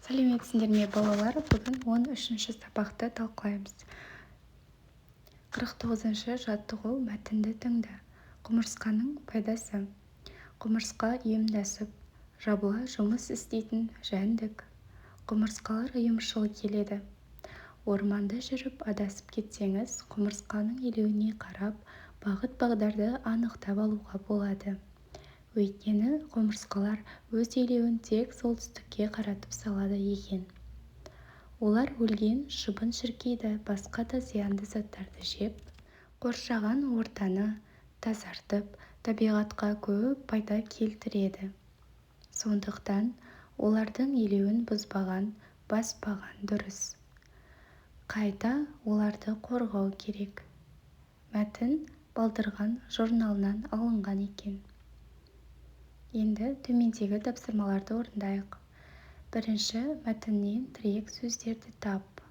Сәлеметсіңдер ме балалар, бүгін 13-ші сабақты талқылаймыз. 49-шы жаттығу мәтінді тыңда. Құмырсқаның пайдасы. Құмырсқа ұйымдасып, жабыла жұмыс істейтін жәндік. Құмырсқалар ұйымшыл келеді. Орманда жүріп адасып кетсеңіз, құмырсқаның илеуіне қарап, бағыт-бағдарды анықтап алуға болады. Өйткені құмырсқалар өз илеуін тек солтүстікке қаратып салады екен. Олар өлген шыбын-шіркейді, басқа да зиянды заттарды жеп, қоршаған ортаны тазартып, табиғатқа көп пайда келтіреді. Сондықтан олардың илеуін бұзбаған, баспаған дұрыс. Қайта оларды қорғау керек. Мәтін Балдырған журналынан алынған екен. Енді төмендегі тапсырмаларды орындайық. Бірінші, мәтіннен тірек сөздерді тап.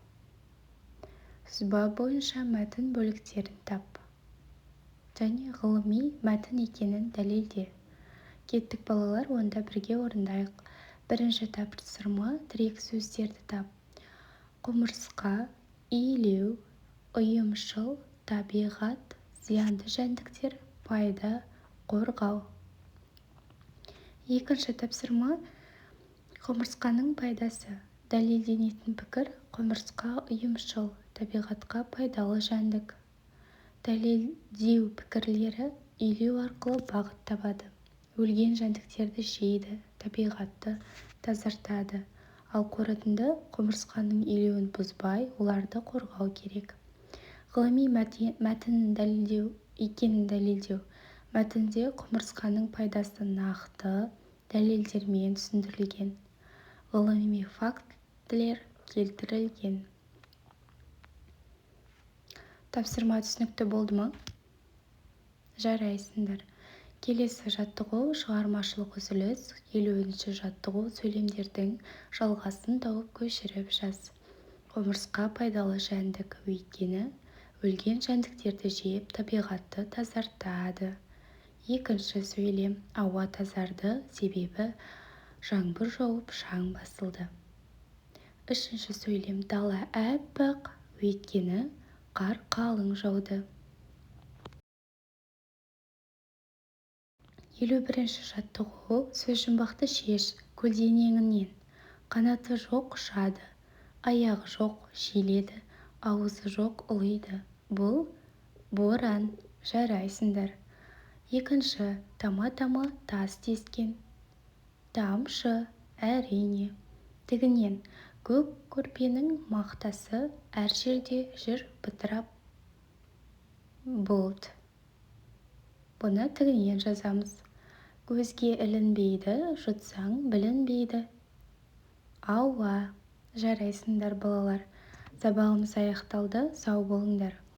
Сызба бойынша мәтін бөліктерін тап. Және ғылыми мәтін екенін дәлелде. Кеттік балалар, онда бірге орындайық. Бірінші тапсырма тірек сөздерді тап. Құмырсқа, илеу, ұйымшыл, табиғат, зиянды жәндіктер, пайда, қорғау. Екінші тапсырма құмырсқаның пайдасы. Дәлелденетін пікір: құмырсқа ұйымшыл, табиғатқа пайдалы жәндік. Дәлелдеу пікірлері: илеу арқылы бағыт табады, өлген жәндіктерді жейді, табиғатты тазартады. Ал қорытынды: құмырсқаның илеуін бұзбай, оларды қорғау керек. Ғылыми мәтіннің дәлелдеу екенін дәлелдеу. Мәтінде құмырсқаның пайдасы нақты дәлелдермен түсіндірілген. Ғылыми фактілер келтірілген. Тапсырма түсінікті болды ма? Жарайсыңдар. Келесі жаттығу шығармашылық үзіліс. 50-ші жаттығу сөйлемдердің жалғасын тауып көшіріп жаз. Құмырсқа пайдалы жәндік, өйткені өлген жәндіктерді жеп, табиғатты тазартады. Екінші сөйлем: ауа тазарды, себебі жаңбыр жауып, шаң басылды. Үшінші сөйлем: дала әппақ, өйткені қар қалың жауды. 51-ші жаттығу сөз жұмбақты шеш. Көлденеңінен: қанаты жоқ ұшады, аяғы жоқ желеді, аузы жоқ ұлиды. Бұл боран. Жарайсыңдар. Екінші: тама-тама тас тескен. Тамшы, әрине. Тігінен: көк көрпенің мақтасы әр жерде жүр бытырап. Бұлт. Бұны тігінен жазамыз. Көзге ілінбейді, жұтсаң білінбейді. Ауа. Жарайсыңдар балалар. Сабағымыз аяқталды. Сау болыңдар.